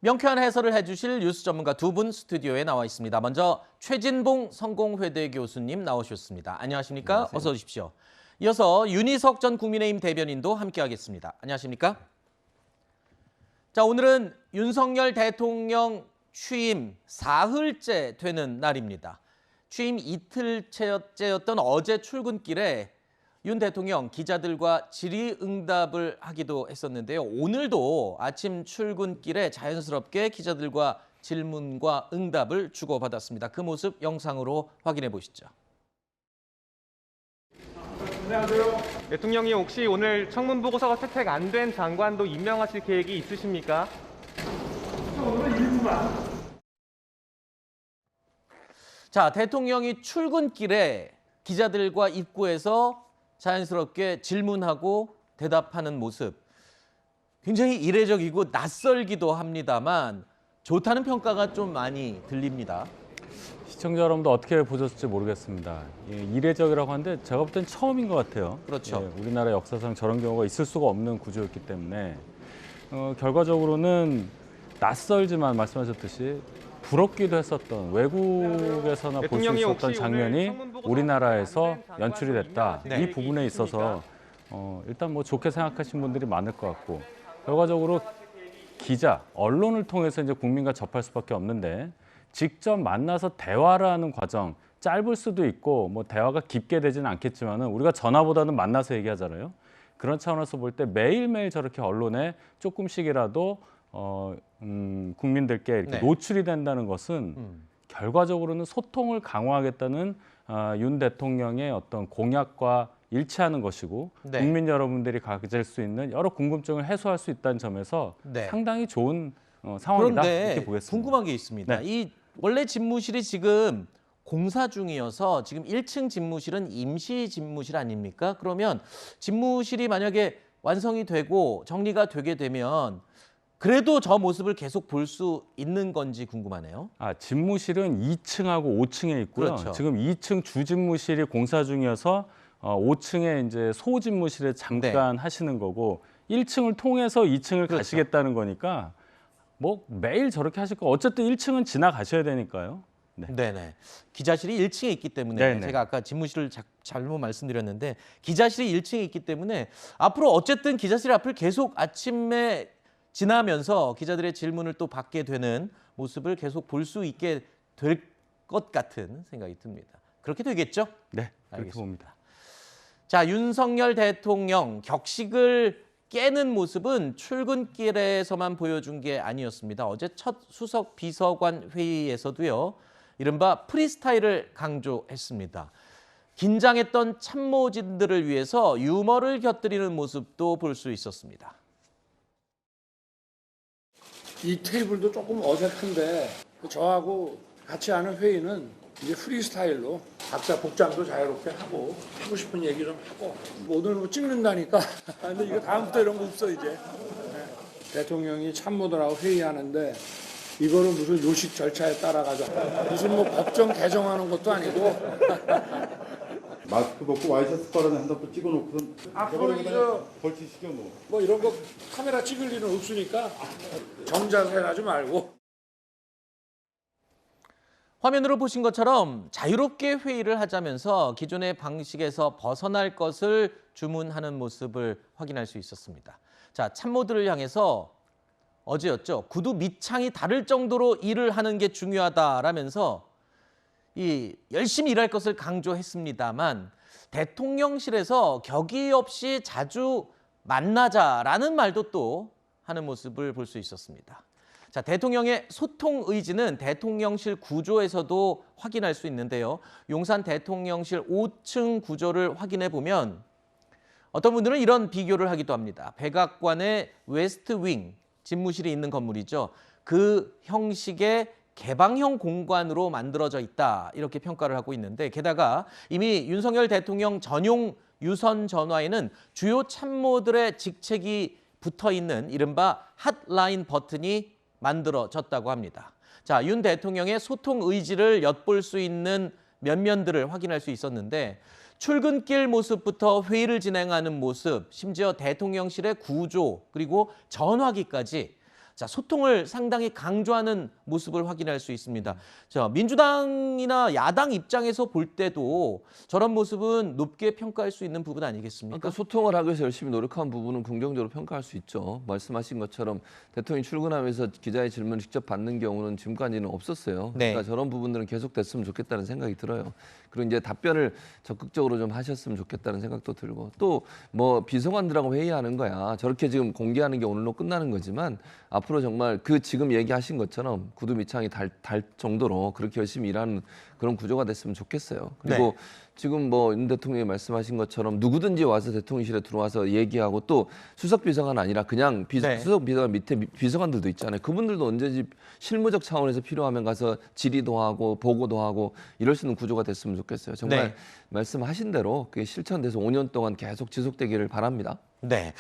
명쾌한 해설을 해주실 뉴스 전문가 두 분 스튜디오에 나와 있습니다. 먼저 최진봉 성공회대 교수님 나오셨습니다. 안녕하십니까? 안녕하세요. 어서 오십시오. 이어서 윤희석 전 국민의힘 대변인도 함께하겠습니다. 안녕하십니까? 자, 오늘은 윤석열 대통령 취임 사흘째 되는 날입니다. 취임 이틀째였던 어제 출근길에 윤 대통령 기자들과 질의응답을 하기도 했었는데요. 오늘도 아침 출근길에 자연스럽게 기자들과 질문과 응답을 주고받았습니다. 그 모습 영상으로 확인해 보시죠. 안녕하세요. 대통령이 혹시 오늘 청문 보고서가 채택 안 된 장관도 임명하실 계획이 있으십니까? 오늘 일부만. 자, 대통령이 출근길에 기자들과 입구에서 자연스럽게 질문하고 대답하는 모습. 굉장히 이례적이고 낯설기도 합니다만 좋다는 평가가 좀 많이 들립니다. 시청자 여러분도 어떻게 보셨을지 모르겠습니다. 이례적이라고 하는데 제가 볼 땐 처음인 것 같아요. 그렇죠. 우리나라 역사상 저런 경우가 있을 수가 없는 구조였기 때문에 결과적으로는 낯설지만 말씀하셨듯이 부럽기도 했었던 외국에서나 볼 수 있었던 장면이 우리나라에서 연출이 됐다. 네. 이 부분에 있어서 일단 뭐 좋게 생각하신 분들이 많을 것 같고 결과적으로 기자, 언론을 통해서 이제 국민과 접할 수밖에 없는데 직접 만나서 대화를 하는 과정 짧을 수도 있고 뭐 대화가 깊게 되지는 않겠지만은 우리가 전화보다는 만나서 얘기하잖아요. 그런 차원에서 볼 때 매일매일 저렇게 언론에 조금씩이라도 국민들께 이렇게 네. 노출이 된다는 것은 결과적으로는 소통을 강화하겠다는 윤 대통령의 어떤 공약과 일치하는 것이고 네. 국민 여러분들이 가질 수 있는 여러 궁금증을 해소할 수 있다는 점에서 네. 상당히 좋은 상황이다 이렇게 그런데 보겠습니다. 궁금한 게 있습니다. 네. 이 원래 집무실이 지금 공사 중이어서 지금 1층 집무실은 임시 집무실 아닙니까? 그러면 집무실이 만약에 완성이 되고 정리가 되게 되면 그래도 저 모습을 계속 볼 수 있는 건지 궁금하네요. 집무실은 2층하고 5층에 있고요. 그렇죠. 지금 2층 주집무실이 공사 중이어서 5층에 이제 소집무실에 잠깐 하시는 거고 1층을 통해서 2층을 그렇죠. 가시겠다는 거니까 뭐 매일 저렇게 하실 거 어쨌든 1층은 지나가셔야 되니까요. 네. 네네. 기자실이 1층에 있기 때문에 네네. 제가 아까 집무실을 잘못 말씀드렸는데 기자실이 1층에 있기 때문에 앞으로 어쨌든 기자실 앞을 계속 아침에 지나면서 기자들의 질문을 또 받게 되는 모습을 계속 볼 수 있게 될 것 같은 생각이 듭니다. 그렇게 되겠죠? 네, 그렇게 알겠습니다. 봅니다. 자, 윤석열 대통령 격식을 깨는 모습은 출근길에서만 보여준 게 아니었습니다. 어제 첫 수석 비서관 회의에서도요. 이른바 프리스타일을 강조했습니다. 긴장했던 참모진들을 위해서 유머를 곁들이는 모습도 볼 수 있었습니다. 이 테이블도 조금 어색한데 저하고 같이 하는 회의는 이제 프리스타일로 각자 복장도 자유롭게 하고 싶은 얘기 좀 하고 오늘 뭐 찍는다니까 근데 이거 다음부터 이런 거 없어 이제. 네. 대통령이 참모들하고 회의하는데 이거를 무슨 요식 절차에 따라가지고 무슨 뭐 법정 개정하는 것도 아니고 마스크 벗고 와이셔츠 거라는 핸드폰 찍어놓고선 앞으로 이거 벌치시켜 뭐. 뭐 이런 거 카메라 찍을 일은 없으니까 정자세 하지 말고. 화면으로 보신 것처럼 자유롭게 회의를 하자면서 기존의 방식에서 벗어날 것을 주문하는 모습을 확인할 수 있었습니다. 자, 참모들을 향해서 어제였죠. 구두 밑창이 다를 정도로 일을 하는 게 중요하다라면서 열심히 일할 것을 강조했습니다만 대통령실에서 격의 없이 자주 만나자라는 말도 또 하는 모습을 볼 수 있었습니다. 자, 대통령의 소통 의지는 대통령실 구조에서도 확인할 수 있는데요. 용산 대통령실 5층 구조를 확인해 보면 어떤 분들은 이런 비교를 하기도 합니다. 백악관의 웨스트 윙, 집무실이 있는 건물이죠. 그 형식의 개방형 공간으로 만들어져 있다. 이렇게 평가를 하고 있는데 게다가 이미 윤석열 대통령 전용 유선 전화에는 주요 참모들의 직책이 붙어 있는 이른바 핫라인 버튼이 만들어졌다고 합니다. 자, 윤 대통령의 소통 의지를 엿볼 수 있는 면면들을 확인할 수 있었는데 출근길 모습부터 회의를 진행하는 모습, 심지어 대통령실의 구조, 그리고 전화기까지 자, 소통을 상당히 강조하는 모습을 확인할 수 있습니다. 자, 민주당이나 야당 입장에서 볼 때도 저런 모습은 높게 평가할 수 있는 부분 아니겠습니까? 그러니까 소통을 하기 위해서 열심히 노력한 부분은 긍정적으로 평가할 수 있죠. 말씀하신 것처럼 대통령이 출근하면서 기자의 질문을 직접 받는 경우는 지금까지는 없었어요. 네. 그러니까 저런 부분들은 계속 됐으면 좋겠다는 생각이 들어요. 그리고 이제 답변을 적극적으로 좀 하셨으면 좋겠다는 생각도 들고 또 뭐 비서관들하고 회의하는 거야. 저렇게 지금 공개하는 게 오늘로 끝나는 거지만 앞으로 정말 그 지금 얘기하신 것처럼 구두 밑창이 달 정도로 그렇게 열심히 일하는 그런 구조가 됐으면 좋겠어요. 그리고 네. 지금 뭐 윤 대통령이 말씀하신 것처럼 누구든지 와서 대통령실에 들어와서 얘기하고 또 수석 비서관 아니라 그냥 네. 수석 비서관 밑에 비서관들도 있잖아요. 그분들도 언제든지 실무적 차원에서 필요하면 가서 질의도 하고 보고도 하고 이럴 수 있는 구조가 됐으면 좋겠어요. 정말 네. 말씀하신 대로 그게 실천돼서 5년 동안 계속 지속되기를 바랍니다. 네.